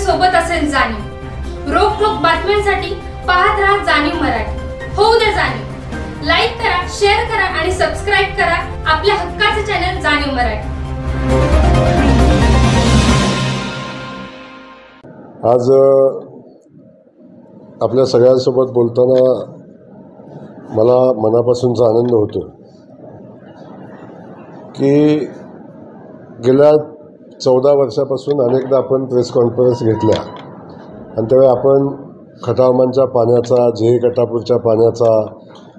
सोबत असेल जाणीव। रोखोक बातम्यांसाठी पाहत राहा जाणीव मराठी। होऊ दे जाणीव। लाईक करा, शेअर करा आणि सबस्क्राईब करा आपल्या हक्काचे चॅनल जाणीव मराठी। आज आपल्या सगळ्यांसोबत बोलताना मला मनापासूनचा आनंद होतो की गेल्या 14 वर्षापासून अनेकदा आपण प्रेस कॉन्फरन्स घेतल्या आणि त्यावेळी आपण खटावमानच्या पाण्याचा, जेहे कटापूरच्या पाण्याचा,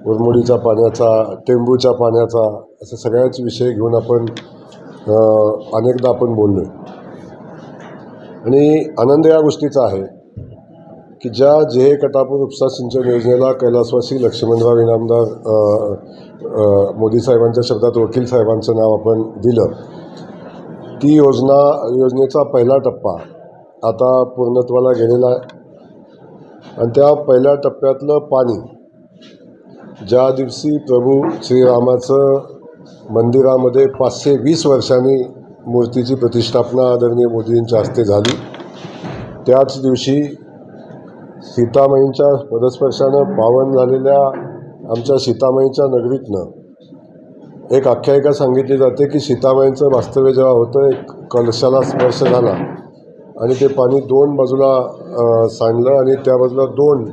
उरमोडीच्या पाण्याचा, टेंबूच्या पाण्याचा असे सगळ्याच विषय घेऊन आपण अनेकदा आपण बोललो आणि आनंद या गोष्टीचा आहे की ज्या जेहे कटापूर उपसा सिंचन योजनेला कैलासवासी लक्ष्मणराव इनामदार मोदी साहेबांच्या शब्दात वकील साहेबांचं नाव आपण दिलं, ती योजनेचा पहिला टप्पा आता पूर्णत्वाला गेलेला आहे आणि त्या पहिल्या टप्प्यातलं पाणी ज्या दिवशी प्रभू श्रीरामाचं मंदिरामध्ये 520 वर्षांनी मूर्तीची प्रतिष्ठापना आदरणीय मोदींच्या हस्ते झाली, त्याच दिवशी सीतामाईंच्या पदस्पर्शानं पावन झालेल्या आमच्या सीतामाईंच्या नगरीतनं एक आख्यायिका सांगितली जाते की सीतामाईंचं वास्तव्य जेव्हा होतं, एक कलशाला स्पर्श झाला आणि ते पाणी 2 बाजूला सांडलं आणि त्या बाजूला 2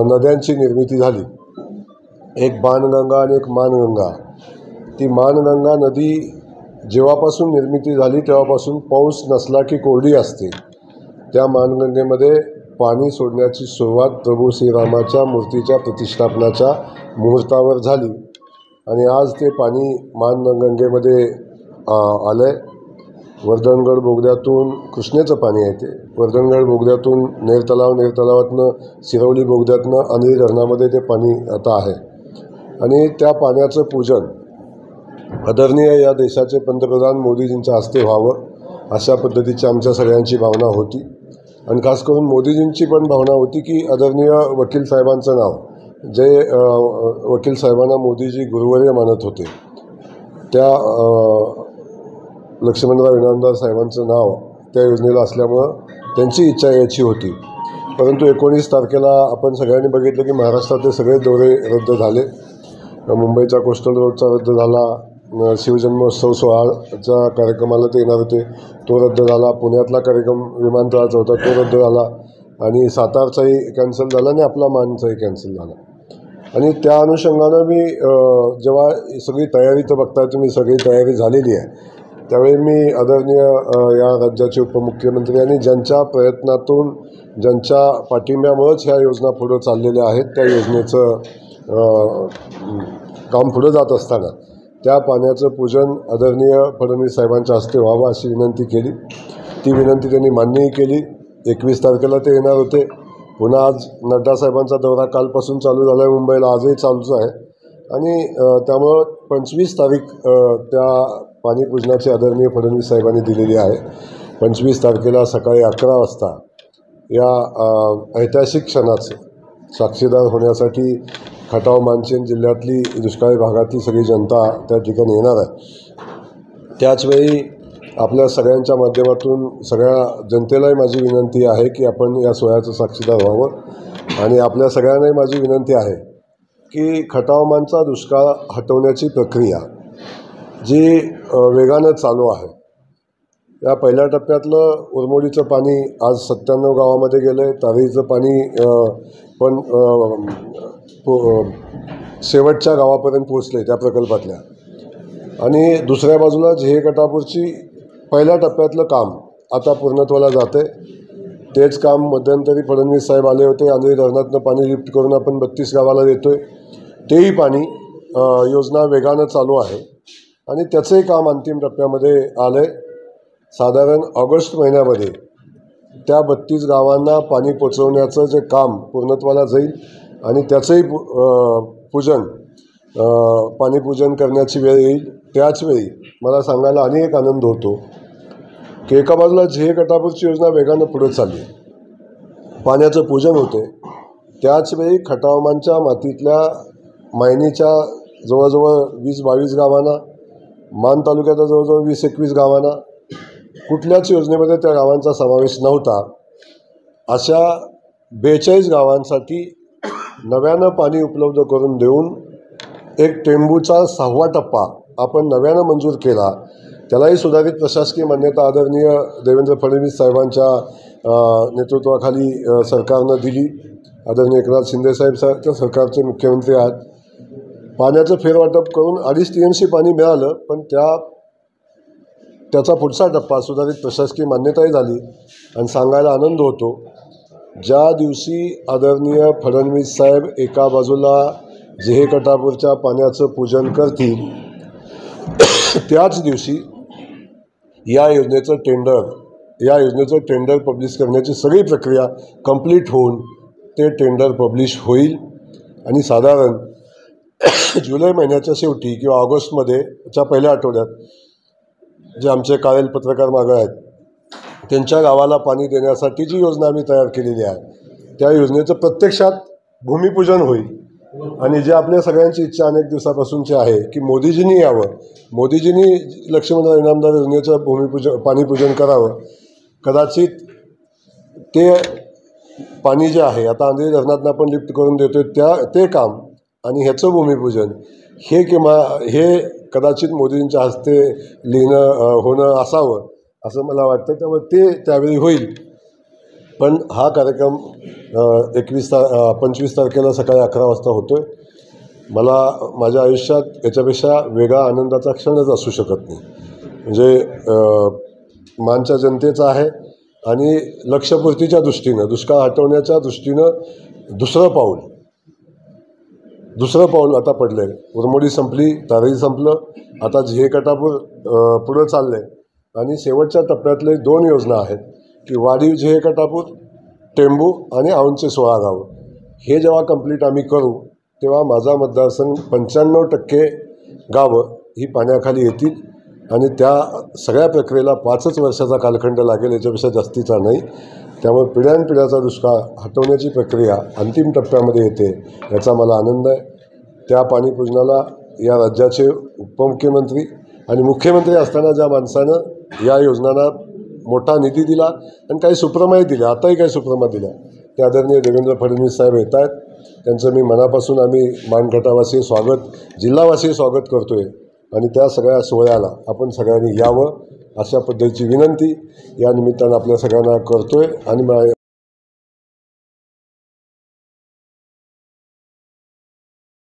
नद्यांची निर्मिती झाली, एक बाणगंगा आणि एक मानगंगा। ती मानगंगा नदी जेव्हापासून निर्मिती झाली तेव्हापासून पाऊस नसला की कोरडी असते। त्या मानगंगेमध्ये पाणी सोडण्याची सुरुवात प्रभू श्रीरामाच्या मूर्तीच्या प्रतिष्ठापनाच्या मुहूर्तावर झाली आणि आज ते पाणी मानगंगेमध्ये आलं आहे। वर्धनगड बोगद्यातून कृष्णेचं पाणी आहे, ते वर्धनगड बोगद्यातून नेर तलावातनं सिरवली बोगद्यातनं अंधेरी धरणामध्ये ते पाणी आता आहे आणि त्या पाण्याचं पूजन आदरणीय या देशाचे पंतप्रधान मोदीजींच्या हस्ते व्हावं अशा पद्धतीची आमच्या सगळ्यांची भावना होती आणि खास करून मोदीजींची पण भावना होती की आदरणीय वकील साहेबांचं नाव, जे वकील साहेबांना मोदीजी गुरुवर्य मानत होते, त्या लक्ष्मणराव इनामदार साहेबांचं नाव त्या योजनेला असल्यामुळं त्यांची इच्छा याची होती। परंतु 19 तारखेला आपण सगळ्यांनी बघितलं की महाराष्ट्रातले सगळे दौरे रद्द झाले। मुंबईचा कोस्टल रोडचा रद्द झाला, शिवजन्मोत्सव सोहळ्याच्या कार्यक्रमाला ते येणार होते तो रद्द झाला, पुण्यातला कार्यक्रम विमानतळाचा होता तो रद्द झाला आणि सातारचाही कॅन्सल झाला आणि आपला मानचाही कॅन्सल झाला। आणि त्या अनुषंगानं मी जेव्हा सगळी तयारी तर बघताय तुम्ही, सगळी तयारी झालेली आहे, त्यावेळी मी आदरणीय या राज्याचे उपमुख्यमंत्री आणि ज्यांच्या प्रयत्नातून, ज्यांच्या पाठिंब्यामुळेच ह्या योजना पुढं चाललेल्या आहेत, त्या योजनेचं काम पुढं जात असताना त्या पाण्याचं पूजन आदरणीय फडणवीस साहेबांच्या हस्ते व्हावं अशी विनंती केली। ती विनंती त्यांनी मान्यही केली। 21 तारखेला ते येणार होते। पुन्हा आज नड्डा साहेबांचा दौरा कालपासून चालू झाला आहे मुंबईला, आजही चालूच आहे आणि त्यामुळं 25 तारीख त्या पाणी पूजनाची आदरणीय फडणवीस साहेबांनी दिलेली आहे। 25 तारखेला सकाळी 11 वाजता या ऐतिहासिक क्षणाचे साक्षीदार होण्यासाठी खटाव मानसिंग जिल्ह्यातली दुष्काळी भागातली सगळी जनता त्या ठिकाणी येणार आहे। त्याचवेळी आपल्या सगळ्यांच्या माध्यमातून सगळ्या जनतेलाही माझी विनंती आहे की आपण या सोहळ्याचं साक्षीदार व्हावं आणि आपल्या सगळ्यांनाही माझी विनंती आहे की खटावमानचा दुष्काळ हटवण्याची प्रक्रिया जी वेगानं चालू आहे, या पहिल्या टप्प्यातलं उरमोडीचं पाणी आज 97 गावामध्ये गेलं आहे, तारीचं पाणी पण शेवटच्या गावापर्यंत पोहोचले त्या प्रकल्पातल्या, आणि दुसऱ्या बाजूला जेहे कटापूरची पहिल्या टप्प्यातलं काम आता पूर्णत्वाला जाते। तेच काम मध्यंतरी फडणवीस साहेब आले होते, अंधेरी धरणातनं पाणी लिफ्ट करून आपण 32 गावाला देतोय, तेही पाणी योजना वेगानं चालू आहे आणि त्याचंही काम अंतिम टप्प्यामध्ये आलं आहे। साधारण ऑगस्ट महिन्यामध्ये त्या 32 गावांना पाणी पोचवण्याचं जे काम पूर्णत्वाला जाईल आणि त्याचंही पाणीपूजन करण्याची वेळ येईल। त्याचवेळी मला सांगायला आणि एक आनंद होतो की एका बाजूला जेहे कटापूरची योजना वेगानं पुढे चालली, पाण्याचं पूजन होते, त्याचवेळी खटावमानच्या मातीतल्या मायनीच्या जवळजवळ 20-22 गावांना, मान तालुक्याच्या जवळजवळ 20-21 गावांना कुठल्याच योजनेमध्ये त्या गावांचा समावेश नव्हता, अशा 42 गावांसाठी नव्यानं पाणी उपलब्ध करून देऊन एक टेंबूचा 6वा टप्पा आपण नव्यानं मंजूर केला. त्यालाही सुधारित प्रशासकीय मान्यता आदरणीय देवेंद्र फडणवीस साहेबांच्या नेतृत्वाखाली सरकारनं दिली. आदरणीय एकनाथ शिंदे साहेब त्या सरकारचे मुख्यमंत्री आहेत. पाण्याचं फेरवाटप करून 2.5 TMC पाणी मिळालं, पण त्याचा पुढचा टप्पा सुधारित प्रशासकीय मान्यताही झाली. आणि सांगायला आनंद होतो, ज्या दिवशी आदरणीय फडणवीस साहेब एका बाजूला जेहेकटापूरच्या पाण्याचं पूजन करतील, त्याच दिवशी या योजनेचं टेंडर पब्लिश करण्याची सगळी प्रक्रिया कंप्लीट होऊन ते टेंडर पब्लिश होईल. आणि साधारण जुलै महिन्याच्या शेवटी किंवा ऑगस्टमध्येच्या पहिल्या आठवड्यात जे आमचे काळेल पत्रकार मागं आहेत, त्यांच्या गावाला पाणी देण्यासाठी जी योजना आम्ही तयार केलेली आहे, त्या योजनेचं प्रत्यक्षात भूमिपूजन होईल. आणि जे आपल्या सगळ्यांची इच्छा अनेक दिवसापासूनची आहे की मोदीजींनी यावं, मोदीजींनी लक्ष्मणराव इनामदार योजनेचं पाणीपूजन करावं. कदाचित ते पाणी जे आहे आता आंधळी धरणातून आपण लिफ्ट करून देतो ते काम आणि ह्याचं भूमिपूजन हे कदाचित मोदींच्या हस्ते होणं असावं असं मला वाटतं. त्यामुळे ते त्यावेळी होईल. पण हा कार्यक्रम 25 तारखेला सकाळी 11 वाजता होतो आहे. मला माझ्या आयुष्यात याच्यापेक्षा वेगळा आनंदाचा क्षणच असू शकत नाही. म्हणजे मानच्या जनतेचा आहे आणि लक्ष्यपूर्तीच्या दृष्टीनं, दुष्काळ हटवण्याच्या दृष्टीनं दुसरं पाऊल आता पडलं आहे. उरमोडी संपली, तारई संपलं, आता जेहेकटापूर पुढं चाललं आहे. आणि शेवटच्या टप्प्यातले 2 योजना आहेत की वाढीव जेहेकटापूर, टेंबू आणि औंधचे 16 गावं. हे जेव्हा कंप्लीट आम्ही करू तेव्हा माझा मतदारसंघ 95% गावं ही पाण्याखाली येतील. आणि त्या सगळ्या प्रक्रियेला 5 वर्षाचा कालखंड लागेल, याच्यापेक्षा जास्तीचा नाही. त्यामुळे पिढ्यानपिढ्याचा दुष्काळ हटवण्याची प्रक्रिया अंतिम टप्प्यामध्ये येते, याचा मला आनंद आहे. त्या पाणीपूजनाला या राज्याचे उपमुख्यमंत्री आणि मुख्यमंत्री असताना ज्या माणसानं या योजनांना मोठा निधी दिला आणि काही सुप्रमा दिल्या, आताही काही सुप्रमा दिल्या, ते आदरणीय देवेंद्र फडणवीस साहेब येत आहेत. त्यांचं मी मनापासून आम्ही मानगटावासी जिल्हावासी स्वागत करतो आहे. आणि त्या सगळ्या सोहळ्याला आपण सगळ्यांनी यावं अशा पद्धतीची विनंती या निमित्तानं आपल्या सगळ्यांना करतो आहे. आणि